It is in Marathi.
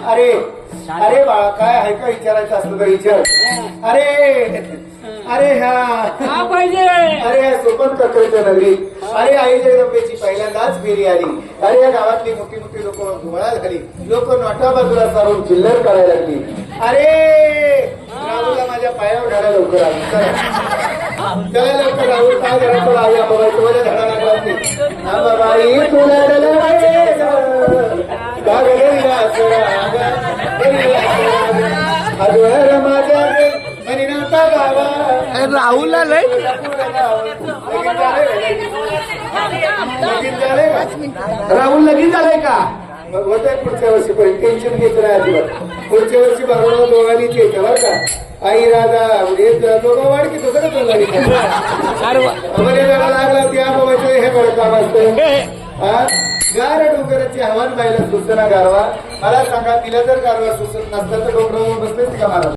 अरे अरे बाळा, काय आहे का विचारायचं असलं तर विचार. अरे अरे हा पाहिजे. अरे या सोपन ककरीच्या नगरी. अरे आई जगदंबेची पहिल्यांदाच फेरी आली. अरे या गावातली मोठी मोठी लोक गोळा झाली. लोक नोटा बाजूला सारून चिल्लर करायला लागली. अरे राहुलला माझ्या पायावर ढाला लवकर आली. चला लवकर राहुल, काय करायचं लावूया बाबा, तुला धडा लागला बाई तुला माझ्या राहुल लय राहुल लगीन झालंय का? मग होतंय पुढच्या वर्षी, पण टेन्शन घेत नाही अजिबात. पुढच्या वर्षी बरोबर दोघांनीच येतं बरं का. आई राजा दोघं वाढ की दुसरं लागला त्या बाबाचं हे बरं काम असतं. गार डोंगराची हवान पाहिलं सुचना गारवा. मला सांगा, तिला जर गारवा सुचत नसतं तर डोंगरावर बसलेच का मला?